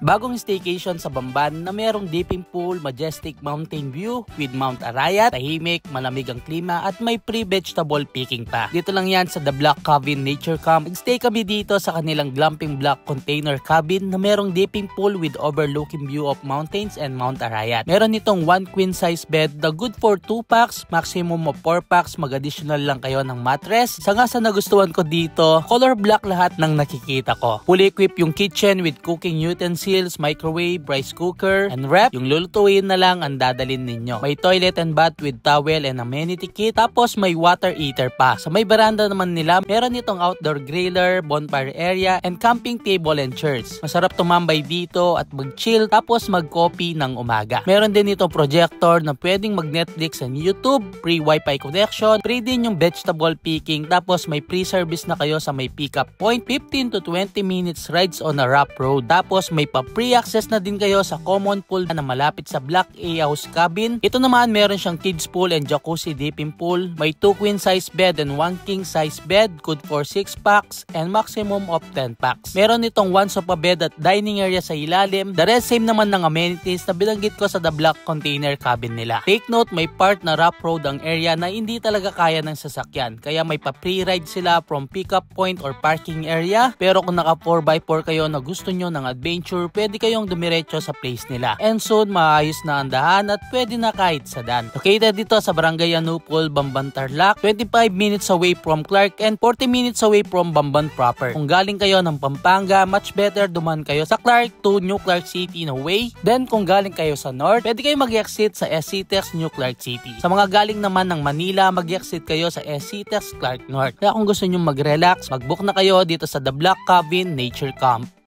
Bagong staycation sa Bamban na merong dipping pool, majestic mountain view with Mount Arayat, tahimik, malamig ang klima at may free vegetable picking pa. Dito lang yan sa The Black Cabin Nature Camp. Nag-stay kami dito sa kanilang glamping block container cabin na merong dipping pool with overlooking view of mountains and Mount Arayat. Meron itong 1 queen size bed na good for 2 packs, maximum of 4 packs, mag-additional lang kayo ng mattress. Sa nga sa nagustuhan ko dito, color black lahat ng nakikita ko. Fully equipped yung kitchen with cooking utensils, microwave, rice cooker, and ref. Yung lulutuin na lang ang dadalin ninyo. May toilet and bath with towel and amenity kit. Tapos may water heater pa. Sa may veranda naman nila, meron itong outdoor griller, bonfire area, and camping table and chairs. Masarap tumambay dito at mag-chill tapos mag-coffee ng umaga. Meron din itong projector na pwedeng mag-Netflix and YouTube, free wifi connection, free din yung vegetable picking, tapos may free service na kayo sa may pick-up point, 15 to 20 minutes rides on a rough road. Tapos may free access na din kayo sa common pool na malapit sa Black A House Cabin. Ito naman meron siyang kids pool and jacuzzi dipping pool. May 2 queen size bed and 1 king size bed, good for 6 packs and maximum of 10 packs. Meron itong 1 sofa bed at dining area sa ilalim. The rest same naman ng amenities na binanggit ko sa The Black Container Cabin nila. Take note, may part na rough road ang area na hindi talaga kaya ng sasakyan. Kaya may pa-free ride sila from pick-up point or parking area. Pero kung naka 4x4 kayo na gusto nyo ng adventure, pwede kayong dumiretso sa place nila. And soon, maayos na ang dahan at pwede na kahit sedan. Located dito sa Barangay Yanupol, Bamban, Tarlac, 25 minutes away from Clark and 40 minutes away from Bamban proper. Kung galing kayo ng Pampanga, much better duman kayo sa Clark to New Clark City na way. Then kung galing kayo sa North, pwede kayo mag-exit sa SCTEX New Clark City. Sa mga galing naman ng Manila, mag-exit kayo sa SCTEX Clark North. Kaya kung gusto nyo mag-relax, mag-book na kayo dito sa The Black Cabin Nature Camp.